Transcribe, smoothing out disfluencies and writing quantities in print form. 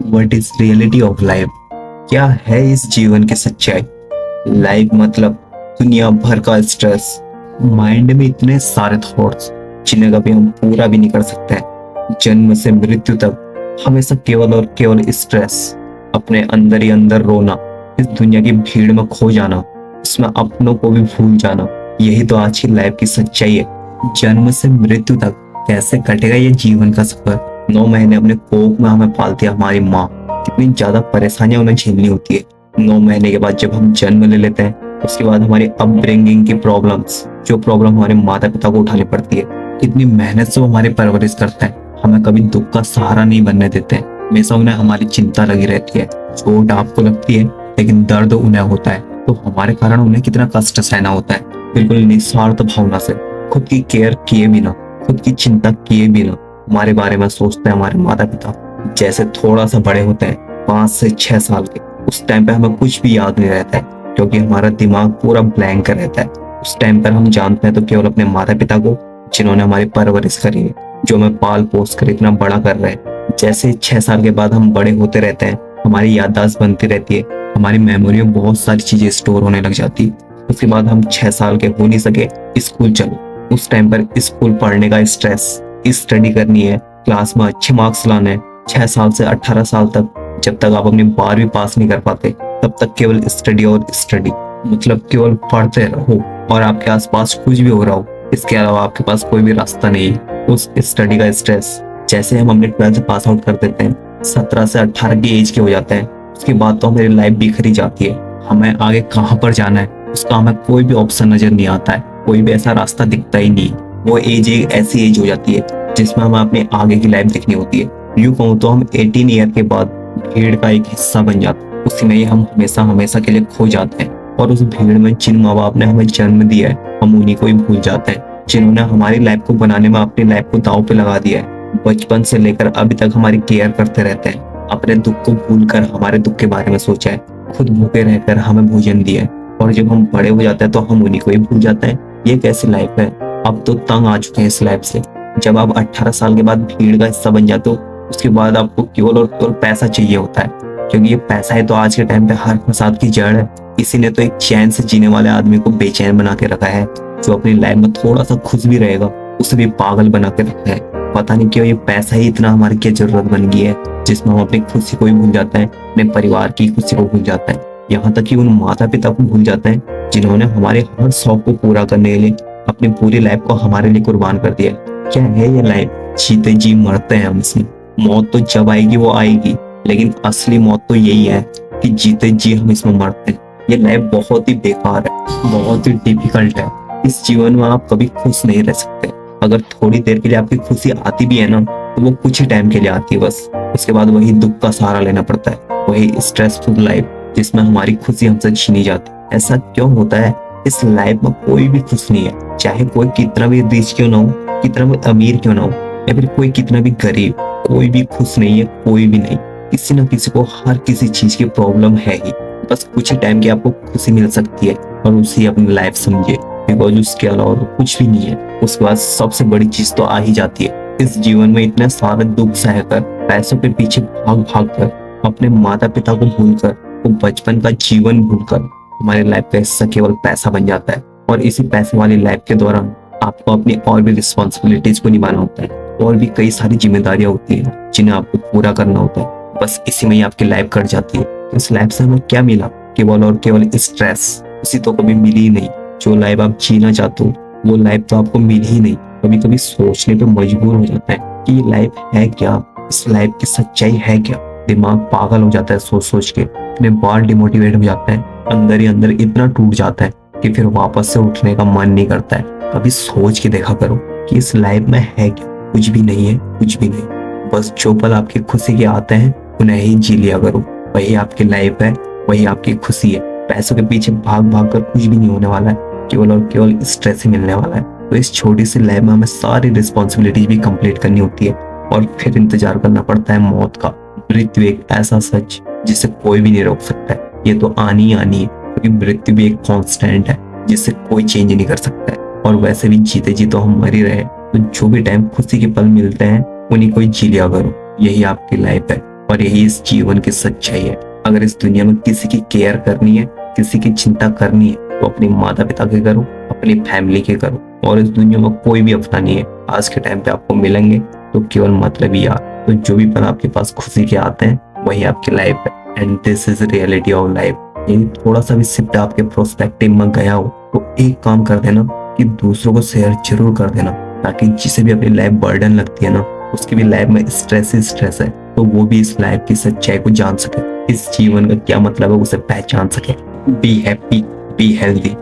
What is reality of life? क्या है इस जीवन की सच्चाई? लाइफ मतलब दुनिया भर का स्ट्रेस, माइंड में इतने सारे थॉट्स जिन्हें कभी हम पूरा भी नहीं कर सकते हैं। जन्म से मृत्यु तक हमेशा केवल और केवल स्ट्रेस, अपने अंदर ही अंदर रोना, इस दुनिया की भीड़ में खो जाना, इसमें अपनों को भी भूल जाना, यही तो आज की लाइफ की सच्चाई है। जन्म से मृत्यु तक कैसे कटेगा ये जीवन का सफर? 9 महीने अपने कोख में हमें पालती है हमारी माँ, कितनी ज्यादा परेशानियां उन्हें झेलनी होती है। 9 महीने के बाद जब हम जन्म ले लेते हैं, उसके बाद हमारी अपब्रिंगिंग की प्रॉब्लम्स, जो प्रॉब्लम हमारे माता पिता को उठानी पड़ती है, कितनी मेहनत से वो हमारी परवरिश करते हैं, हमें कभी दुख का सहारा नहीं बनने देते हैं। हमेशा उन्हें हमारी चिंता लगी रहती है। चोट आपको लगती है लेकिन दर्द उन्हें होता है, तो हमारे कारण उन्हें कितना कष्ट सहना होता है। बिल्कुल निस्वार्थ भावना से, खुद की केयर किए बिना, खुद की चिंता किए बिना हमारे बारे में सोचते हैं हमारे माता पिता। जैसे थोड़ा सा बड़े होते हैं, 5 से 6 साल के, उस टाइम पे हमें कुछ भी याद नहीं रहता है, क्योंकि हमारा दिमाग पूरा ब्लैंक रहता है। उस टाइम पर हम जानते हैं तो केवल अपने माता पिता को, जिन्होंने हमारी परवरिश करी है, जो हमें पाल पोस कर इतना बड़ा कर रहे हैं। जैसे 6 साल के बाद हम बड़े होते रहते हैं, हमारी याददाश्त बनती रहती है, हमारी मेमोरी में बहुत सारी चीजें स्टोर होने लग जाती है। उसके बाद हम 6 साल के हो नहीं सके, स्कूल चलो। उस टाइम पर स्कूल पढ़ने का स्ट्रेस, स्टडी करनी है, क्लास में अच्छे मार्क्स लाने हैं। 6 साल से 18 साल तक, जब तक आप अपनी 12वीं पास नहीं कर पाते, तब तक केवल स्टडी और स्टडी, मतलब केवल पढ़ते रहो और आपके आसपास कुछ भी हो रहा हो, इसके अलावा आपके पास कोई भी रास्ता नहीं है। उस स्टडी का स्ट्रेस, जैसे हम अपने 12th पास आउट कर देते हैं, 17 से 18 की एज के हो जाते हैं, उसके बाद तो हमारी लाइफ बिखरी जाती है। हमें आगे कहाँ पर जाना है उसका हमें कोई भी ऑप्शन नजर नहीं आता है, कोई भी ऐसा रास्ता दिखता ही नहीं। वो एज एक ऐसी एज हो जाती है जिसमें हमें अपने आगे की लाइफ देखनी होती है। यूं कहूँ तो हम 18 ईयर के बाद भीड़ का एक हिस्सा बन जाते हैं, उसी में ही हम हमेशा हमेशा के लिए खो जाते हैं। और उस भीड़ में जिन माँ बाप ने हमें जन्म दिया है, हम उन्हीं को ही भूल जाते हैं, जिन्होंने हमारी लाइफ को बनाने में अपनी लाइफ को दांव पे लगा दिया है। बचपन से लेकर अभी तक हमारी केयर करते रहते हैं, अपने दुख को भूलकर हमारे दुख के बारे में सोचा है, खुद भूखे रहकर हमें भोजन दिया है। और जब हम बड़े हो जाते हैं तो हम उन्हीं को ही भूल जाते हैं। ये कैसी लाइफ है? अब तो तंग आ चुके हैं इस लाइफ से। जब आप 18 साल के बाद भीड़ का हिस्सा बन जाते हो, उसके बाद आपको केवल और केवल पैसा चाहिए होता है, क्योंकि ये पैसा है तो आज के टाइम पे हर फसाद की जड़ है। इसी ने तो एक चैन से जीने वाले आदमी को बेचैन बना के रखा है। जो अपनी लाइफ में थोड़ा सा खुश भी रहेगा, उसे भी पागल बना के रखा है। पता नहीं क्यों ये पैसा ही इतना हमारी क्या जरूरत बन गई है, जिसमें हम अपनी खुशी को ही भूल जाते हैं, अपने परिवार की खुशी को भूल जाते हैं, यहाँ तक कि उन माता पिता को भूल जाते हैं जिन्होंने हमारे हर शौक को पूरा करने के लिए अपनी पूरी लाइफ को हमारे लिए कुर्बान कर दिया। क्या है ये लाइफ? जीते जी मरते हैं हम इसमें। मौत तो जब आएगी वो आएगी, लेकिन असली मौत तो यही है कि जीते जी हम इसमें मरते हैं। ये लाइफ बहुत ही बेकार है, बहुत ही डिफिकल्ट है। इस जीवन में आप कभी खुश नहीं रह सकते। अगर थोड़ी देर के लिए आपकी खुशी आती भी है ना, तो वो कुछ ही टाइम के लिए आती है बस। उसके बाद वही दुख का सहारा लेना पड़ता है, वही स्ट्रेसफुल लाइफ जिसमें हमारी खुशी हमसे छीनी जाती है। ऐसा क्यों होता है? इस लाइफ में कोई भी खुश नहीं है, चाहे कोई कितना भी रिच क्यों ना हो, कितना भी अमीर क्यों ना हो, या फिर कोई कितना भी गरीब, कोई भी खुश नहीं है, कोई भी नहीं। किसी न किसी को हर किसी चीज की प्रॉब्लम है ही। बस कुछ ही टाइम की आपको खुशी मिल सकती है और उसी अपनी लाइफ समझिए, बिकॉज उसके अलावा तो कुछ भी नहीं है। उसके बाद सबसे बड़ी चीज तो आ ही जाती है। इस जीवन में इतने सारे दुख सहकर, पैसों के पीछे भाग भाग कर, अपने माता पिता को भूलकर, वो बचपन का जीवन भूलकर हमारी लाइफ का हिस्सा केवल पैसा बन जाता है। और इसी पैसे वाली लाइफ के दौरान आपको अपनी और भी रिस्पॉन्सिबिलिटीज को निभाना होता है, और भी कई सारी जिम्मेदारियां होती हैं जिन्हें आपको पूरा करना होता है। बस इसी में ही आपकी लाइफ कट जाती है। इस लाइफ से हमें क्या मिला? केवल और केवल स्ट्रेस। उसी तो कभी मिली ही नहीं। जो लाइफ आप जीना चाहते हो वो लाइफ तो आपको मिली ही नहीं। कभी कभी सोचने पे मजबूर हो जाता है कि ये लाइफ है क्या, इस लाइफ की सच्चाई है क्या। दिमाग पागल हो जाता है सोच सोच के, अपने बार डिमोटिवेट हो जाता है, अंदर ही अंदर इतना टूट जाता है कि फिर वापस से उठने का मन नहीं करता है। कभी सोच के देखा करो कि इस लाइफ में है क्या? कुछ भी नहीं है, कुछ भी नहीं। बस जो पल आपकी खुशी के आते हैं उन्हें ही जी लिया करो। वही आपकी लाइफ है, वही आपकी खुशी है। पैसों के पीछे भाग भाग कर कुछ भी नहीं होने वाला है, केवल और केवल स्ट्रेस ही मिलने वाला है। तो इस छोटी सी लाइफ में हमें सारी रिस्पॉन्सिबिलिटीज भी कंप्लीट करनी होती है, और फिर इंतजार करना पड़ता है मौत का। मृत्यु एक ऐसा सच जिसे कोई भी नहीं रोक सकता है। ये तो आनी ही आनी है, क्योंकि मृत्यु भी एक कांस्टेंट है जिसे कोई चेंज नहीं कर सकता है। और वैसे भी जीते जी तो हम मर ही रहे, तो जो भी टाइम खुशी के पल मिलते हैं उन्हीं को ही जी लिया करो। यही आपकी लाइफ है। और यही इस जीवन की सच्चाई है। अगर इस दुनिया में किसी की केयर करनी है, किसी की चिंता करनी है, तो अपने माता पिता के करो, अपनी फैमिली के करो। और इस दुनिया में कोई भी अपना नहीं है। आज के टाइम पे आपको मिलेंगे तो केवल मतलबी यार। तो जो भी पल आपके पास खुशी के आते हैं वही आपकी लाइफ है। And this is reality of life. यदि थोड़ा सा भी शिफ्ट आपके प्रोस्पेक्टिव में गया हो तो एक काम कर देना कि दूसरों को शेयर जरूर कर देना, ताकि जिसे भी अपनी लाइफ बर्डन लगती है ना, उसकी भी लाइफ में स्ट्रेस ही स्ट्रेस है, तो वो भी इस लाइफ की सच्चाई को जान सके, इस जीवन का क्या मतलब है उसे पहचान सके। Be happy, be healthy.